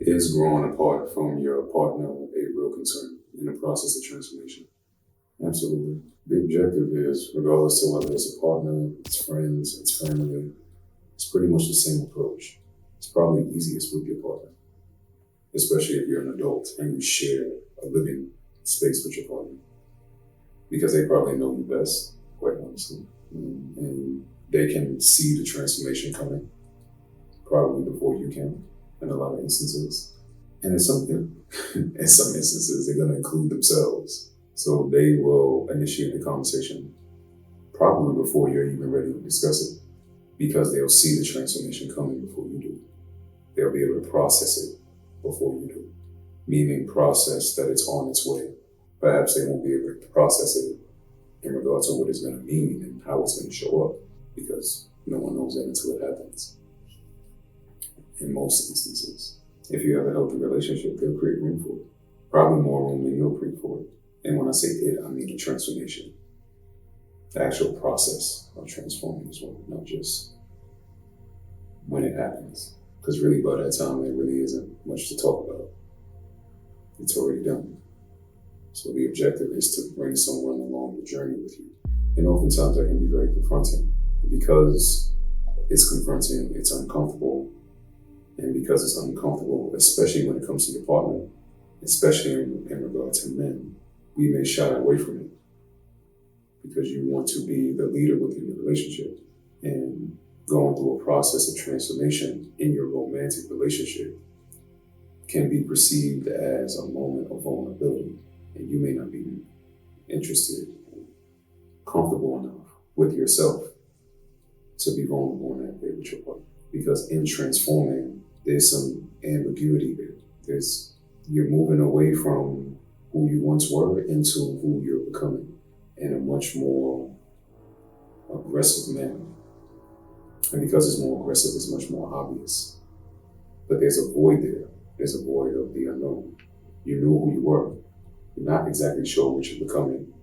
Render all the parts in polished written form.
Is growing apart from your partner a real concern in the process of transformation? Absolutely. The objective is, regardless to whether it's a partner, it's friends, it's family, it's pretty much the same approach. It's probably easiest with your partner, especially if you're an adult and you share a living space with your partner, because they probably know you best, quite honestly. And they can see the transformation coming probably before you can in a lot of instances. And in some instances, they're going to include themselves. So they will initiate the conversation probably before you're even ready to discuss it, because they'll see the transformation coming before you do. They'll be able to process it before you do, meaning process that it's on its way. Perhaps they won't be able to process it in regards to what it's going to mean and how it's going to show up, because no one knows that until it happens. In most instances, if you have a healthy relationship, they'll create room for it. Probably more room than you'll create for it. And when I say it, I mean the transformation, the actual process of transforming as well, not just when it happens. Because really by that time, there really isn't much to talk about. It's already done. So the objective is to bring someone along the journey with you. And oftentimes that can be very confronting. Because it's confronting, it's uncomfortable. And because it's uncomfortable, especially when it comes to your partner, especially in regard to men, we may shy away from it because you want to be the leader within your relationship. And going through a process of transformation in your romantic relationship can be perceived as a moment of vulnerability. And you may not be interested or comfortable enough with yourself to be vulnerable in that way with your partner. Because in transforming, there's some ambiguity there. You're moving away from who you once were into who you're becoming in a much more aggressive manner. And because it's more aggressive, it's much more obvious. But there's a void there. There's a void of the unknown. You knew who you were. You're not exactly sure what you're becoming.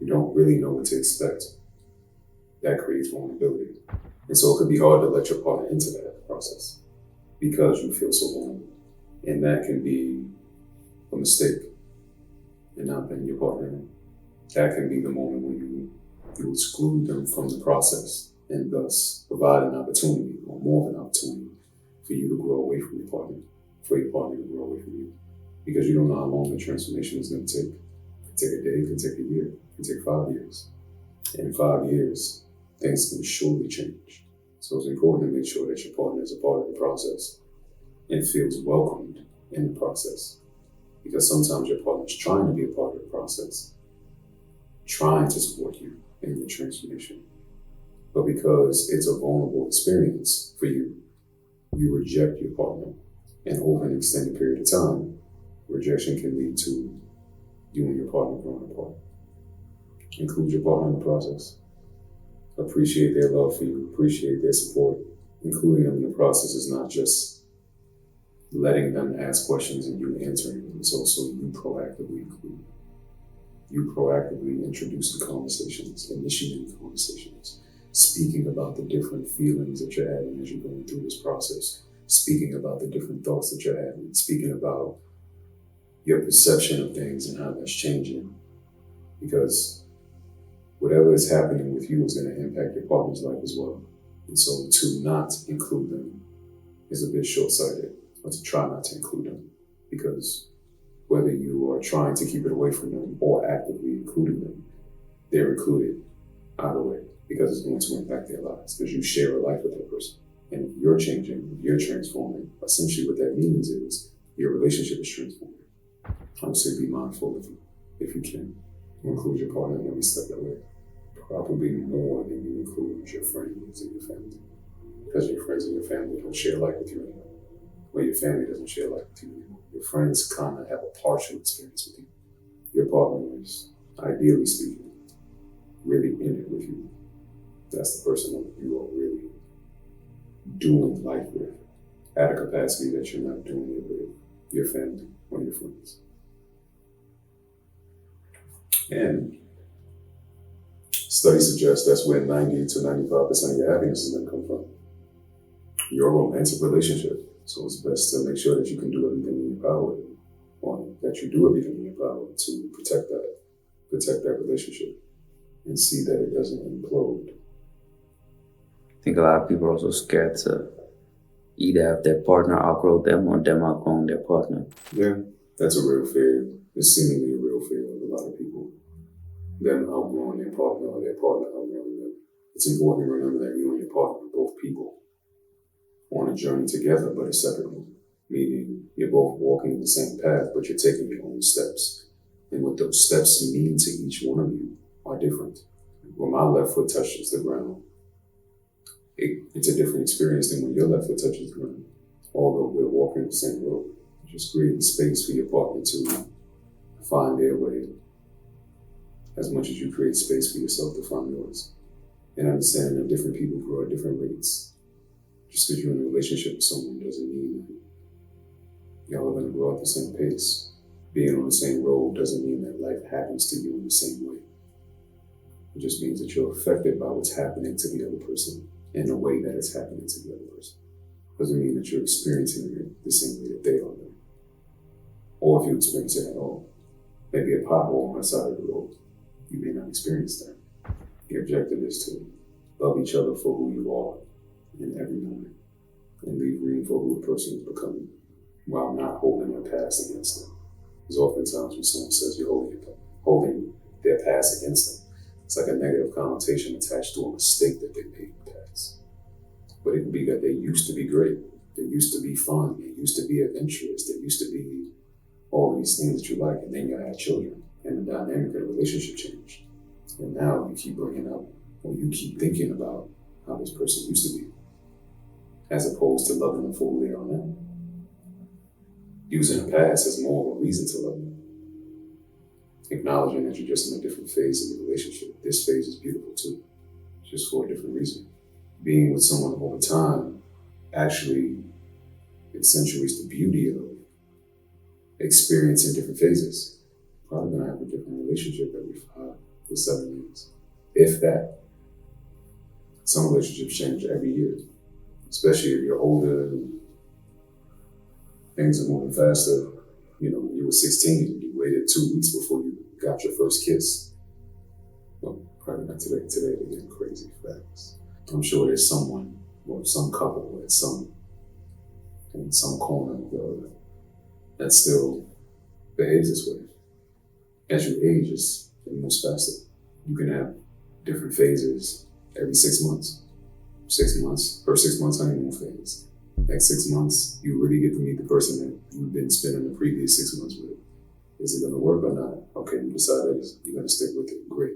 You don't really know what to expect. That creates vulnerability. And so it could be hard to let your partner into that process because you feel so vulnerable. And that can be a mistake in not letting your partner in. That can be the moment when you exclude them from the process and thus provide an opportunity or more of an opportunity for you to grow away from your partner, for your partner to grow away from you. Because you don't know how long the transformation is going to take. It could take a day, it could take a year, it could take 5 years. In 5 years, things can surely change. So it's important to make sure that your partner is a part of the process and feels welcomed in the process. Because sometimes your partner is trying to be a part of the process, trying to support you in your transformation. But because it's a vulnerable experience for you, you reject your partner. And over an extended period of time, rejection can lead to you and your partner growing apart. Include your partner in the process. Appreciate their love for you, appreciate their support. Including them in the process is not just letting them ask questions and you answering them. It's also you proactively including. You proactively introducing conversations, initiating conversations, speaking about the different feelings that you're having as you're going through this process, speaking about the different thoughts that you're having, speaking about your perception of things and how that's changing. Because whatever is happening with you is going to impact your partner's life as well. And so to not include them is a bit short-sighted, or to try not to include them. Because whether you are trying to keep it away from them or actively including them, they're included either way, because it's going to impact their lives, because you share a life with that person. And if you're changing, if you're transforming, essentially what that means is your relationship is transforming. I would say be mindful if you can. Include your partner in every step of the way. Probably more than you include your friends and your family. Because your friends and your family don't share life with you anymore. Well, your family doesn't share life with you anymore. Your friends kind of have a partial experience with you. Your partner is, ideally speaking, really in it with you. That's the person that you are really doing life with at a capacity that you're not doing it with your family or your friends. And studies suggest that's where 90 to 95% of your happiness is going to come from. Your romantic relationship So it's best to make sure that you can do everything in your power, or that you do everything in your power to protect that relationship and see that it doesn't implode. I think a lot of people are also scared to either have their partner outgrow them or them outgrowing their partner. Yeah, that's a real fear. It's seemingly a real fear of a lot of people. Them outgrowing their partner or their partner outgrowing them. It's important to remember that you and your partner are both people on a journey together, but a separate one. Meaning you're both walking the same path, but you're taking your own steps. And what those steps mean to each one of you are different. When my left foot touches the ground, it's a different experience than when your left foot touches the ground. Although we're walking the same road, just creating space for your partner to find their way as much as you create space for yourself to find yours. And understanding that different people grow at different rates. Just because you're in a relationship with someone doesn't mean that y'all are going to grow at the same pace. Being on the same road doesn't mean that life happens to you in the same way. It just means that you're affected by what's happening to the other person in the way that it's happening to the other person. Doesn't mean that you're experiencing it the same way that they are. Or if you experience it at all. Maybe a pothole on the side of the road. You may not experience that. The objective is to love each other for who you are in every moment and leave room for who the person is becoming while not holding their past against them. Because oftentimes when someone says you're holding their past against them, it's like a negative connotation attached to a mistake that they made in the past. But it can be that they used to be great. They used to be fun. They used to be adventurous. They used to be all of these things that you like. And then you had children and the dynamic of the relationship changed. And now you keep bringing up, or you keep thinking about how this person used to be, as opposed to loving them for who they are now. Using the past as more of a reason to love them. Acknowledging that you're just in a different phase of the relationship. This phase is beautiful too, just for a different reason. Being with someone over time actually accentuates the beauty of experiencing different phases. Probably gonna have a different relationship every 5 to 7 years, if that. Some relationships change every year, especially if you're older and things are moving faster. You know, when you were 16, you waited 2 weeks before you got your first kiss. Well, probably not today. Today they're getting crazy fast. I'm sure there's someone or some couple in some corner of the world that still behaves this way. As you age, it moves faster. You can have different phases every 6 months. 6 months, first 6 months honeymoon phase. Next 6 months, you really get to meet the person that you've been spending the previous 6 months with. Is it gonna work or not? Okay, you decide that you're gonna stick with it, great.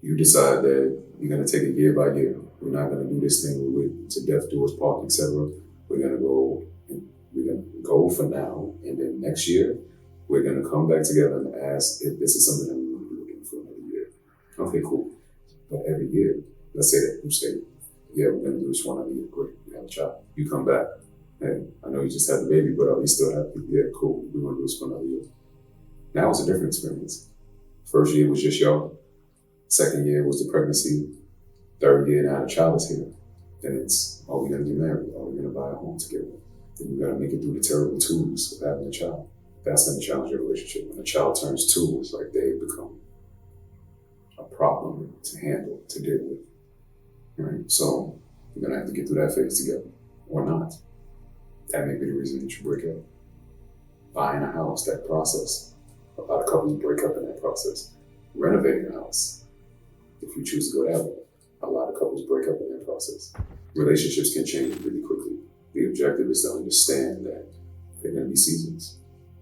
You decide that you're gonna take it year by year. We're not gonna do this thing with to death do us part, etc. We're gonna go for now, and then next year, we're gonna come back together and ask if this is something that we want to do again for another year. Okay, cool. But every year, let's say that you say, yeah, we're gonna do this one other year, great, we have a child. You come back, hey, I know you just had the baby, but are we still happy? Yeah, cool, we wanna do this for another year. Now it's a different experience. First year was just y'all. Second year was the pregnancy. Third year, now the child is here. Then it's, are we gonna get married? Are we gonna buy a home together? Then you gotta make it through the terrible twos of having a child. That's gonna challenge your relationship. When a child turns 2, it's like they become a problem to handle, to deal with. Right? So you're gonna have to get through that phase together, or not. That may be the reason that you break up. Buying a house, that process. A lot of couples break up in that process. Renovating a house, if you choose to go that way. A lot of couples break up in that process. Relationships can change really quickly. The objective is to understand that there are going to be seasons.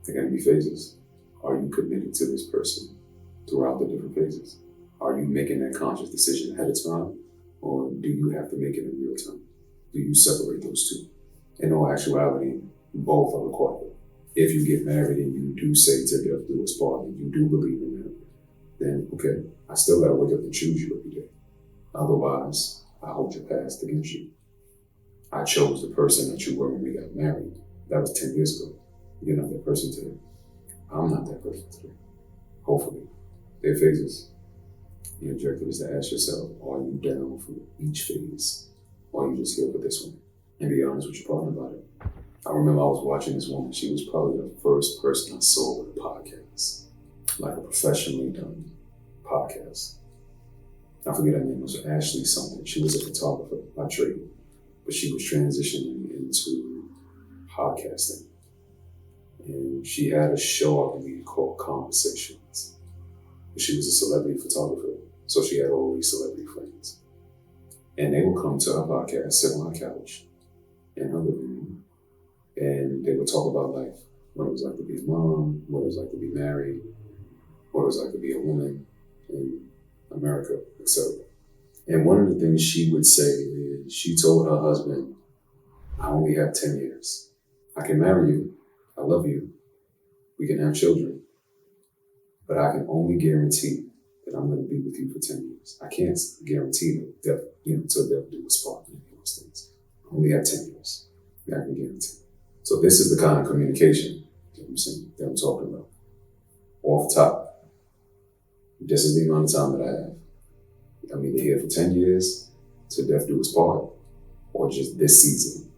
There are going to be phases. Are you committed to this person throughout the different phases? Are you making that conscious decision ahead of time? Or do you have to make it in real time? Do you separate those two? In all actuality, both are required. If you get married and you do say to death do us part and you do believe in that, then okay, I still gotta wake up and choose you every day. Otherwise, I hold your past against you. I chose the person that you were when we got married. That was 10 years ago. You're not that person today. I'm not that person today. Hopefully. There are phases. The objective is to ask yourself, are you down for each phase? Or are you just here for this one? And be honest with your partner about it. I remember I was watching this woman. She was probably the first person I saw with a podcast, like a professionally done podcast. I forget her name. It was Ashley something. She was a photographer by trade, but she was transitioning into podcasting. And she had a show, I believe, called Conversations. She was a celebrity photographer, so she had all these celebrity friends. And they would come to her podcast, sit on her couch in her living room, and they would talk about life, what it was like to be a mom, what it was like to be married, what it was like to be a woman in America, etc. And one of the things she would say is she told her husband, I only have 10 years. I can marry you. I love you. We can have children. But I can only guarantee that I'm going to be with you for 10 years. I can't guarantee that death, until death do us part in those things. I only have 10 years. That I can guarantee. So this is the kind of communication that I'm saying, that I'm talking about. Off the top, this is the amount of time that I have. I'm either here for 10 years till death do us part, or just this season.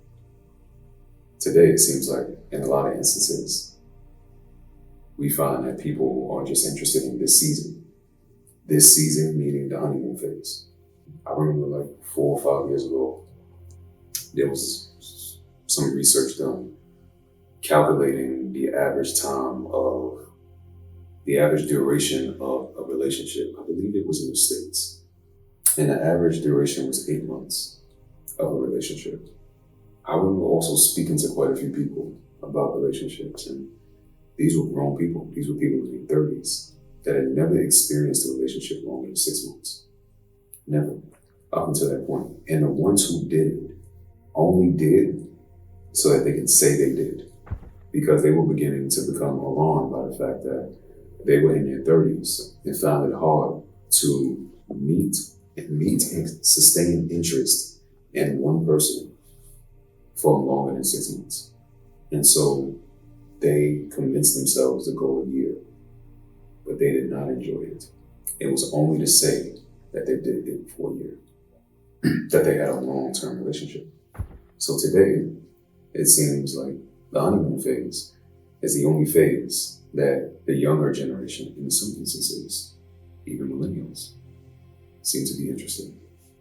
Today, it seems like, in a lot of instances, we find that people are just interested in this season. This season meaning the honeymoon phase. I remember like 4 or 5 years ago, there was some research done calculating the average duration of a relationship. I believe it was in the States. And the average duration was 8 months of a relationship. I remember also speaking to quite a few people about relationships, and these were grown people. These were people in their 30s that had never experienced a relationship longer than 6 months. Never, up until that point. And the ones who did only did so that they could say they did, because they were beginning to become alarmed by the fact that they were in their 30s and found it hard to meet and sustain interest in one person for longer than 6 months. And so they convinced themselves to go a year, but they did not enjoy it. It was only to say that they did it for a year, that they had a long-term relationship. So today, it seems like the honeymoon phase is the only phase that the younger generation, in some instances, even millennials, seem to be interested in.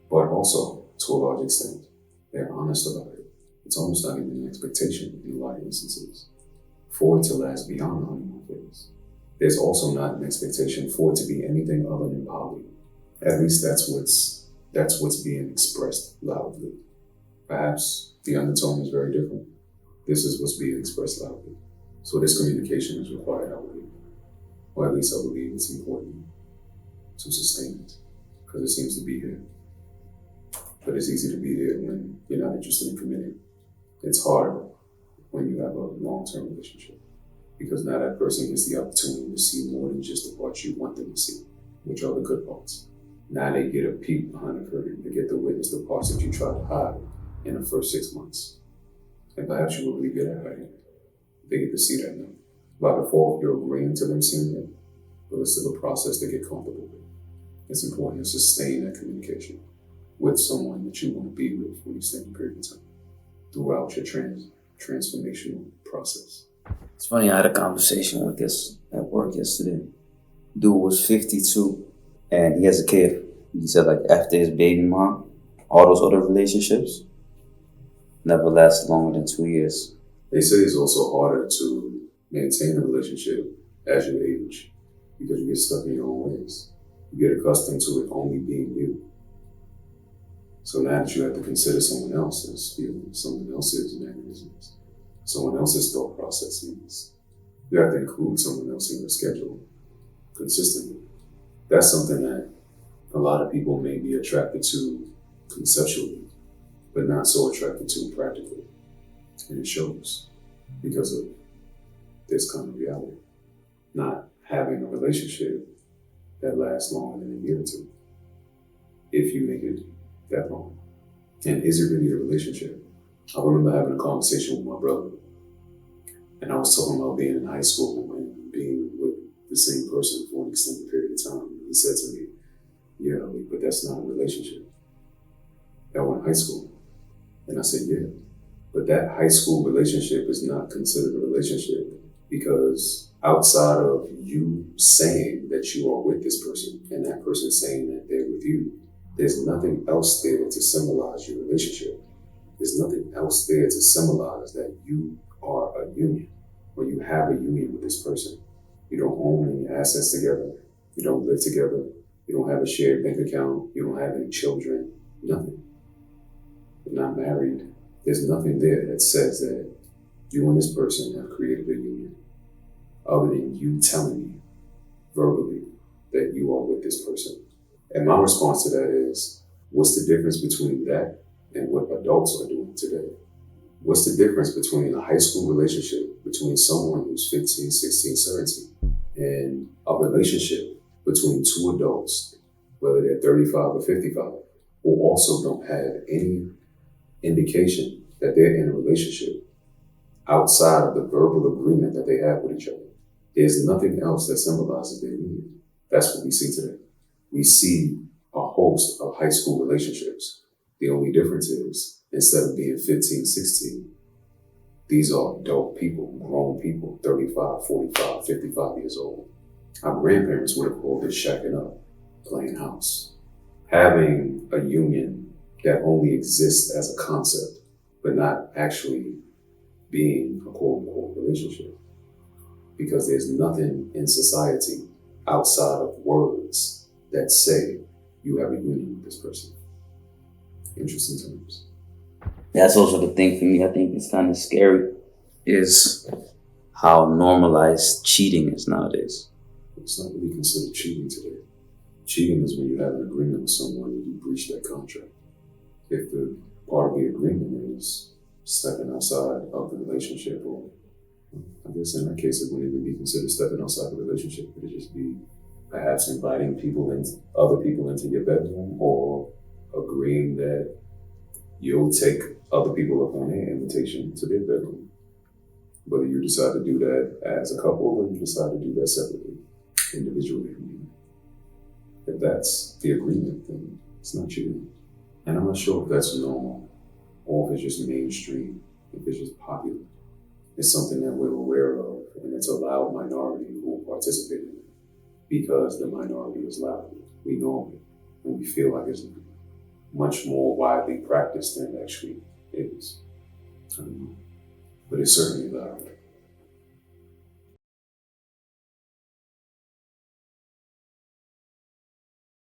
But also, to a large extent, they're honest about it. It's almost not even an expectation in a lot of instances for it to last beyond the honeymoon phase. There's also not an expectation for it to be anything other than poly. At least that's what's being expressed loudly. Perhaps the undertone is very different. This is what's being expressed loudly. So this communication is required, I believe. Or at least I believe it's important to sustain it, because it seems to be here. But it's easy to be there when you're not interested in committing. It's harder when you have a long-term relationship, because now that person gets the opportunity to see more than just the parts you want them to see, which are the good parts. Now they get a peek behind the curtain. They get to witness the parts that you tried to hide in the first 6 months. And perhaps you were really good at hiding it. They get to see that now. By default, you're agreeing to them seeing it, but it's still a process to get comfortable with. It's important to sustain that communication with someone that you want to be with for an extended period of time throughout your transformational process. It's funny, I had a conversation with this at work yesterday. Dude was 52 and he has a kid. He said, like, after his baby mom, all those other relationships never last longer than 2 years. They say it's also harder to maintain a relationship as you age, because you get stuck in your own ways. You get accustomed to it only being you. So now that you have to consider someone else's feelings, someone else's mannerisms, someone else's thought processes, you have to include someone else in your schedule consistently. That's something that a lot of people may be attracted to conceptually, but not so attracted to practically. And it shows because of this kind of reality. Not having a relationship that lasts longer than a year or two, if you make it that long. And is it really a relationship? I remember having a conversation with my brother, and I was talking about being in high school and being with the same person for an extended period of time. He said to me, yeah, but that's not a relationship. That went in high school. And I said, yeah, But that high school relationship is not considered a relationship because outside of you saying that you are with this person and that person saying that they're with you, there's nothing else there to symbolize your relationship. There's nothing else there to symbolize that you are a union or you have a union with this person. You don't own any assets together. You don't live together. You don't have a shared bank account. You don't have any children. Nothing. You're not married. There's nothing there that says that you and this person have created a union other than you telling me verbally that you are with this person. And my response to that is, what's the difference between that and what adults are doing today? What's the difference between a high school relationship between someone who's 15, 16, 17 and a relationship between two adults, whether they're 35 or 55, who also don't have any indication that they're in a relationship outside of the verbal agreement that they have with each other? There's nothing else that symbolizes their union. That's what we see today. We see a host of high school relationships. The only difference is, instead of being 15, 16, these are adult people, grown people, 35, 45, 55 years old. Our grandparents would have called this shacking up, playing house. Having a union that only exists as a concept, but not actually being a quote-unquote relationship. Because there's nothing in society outside of words that say you have a union with this person. Interesting terms. That's also the thing for me. I think it's kind of scary is how normalized cheating is nowadays. It's not really considered cheating today. Cheating is when you have an agreement with someone and you breach that contract. If the part of the agreement is stepping outside of the relationship, or I guess in that case it wouldn't even be considered stepping outside the relationship. It would just be perhaps inviting other people into your bedroom, or agreeing that you'll take other people up on their invitation to their bedroom. Whether you decide to do that as a couple or you decide to do that separately, individually. If that's the agreement, then it's not cheating. And I'm not sure if that's normal or if it's just mainstream, if it's just popular. It's something that we're aware of, and it's a loud minority who participate in it because the minority is loud. We know it, and we feel like it's much more widely practiced than it actually is. But it's certainly loud.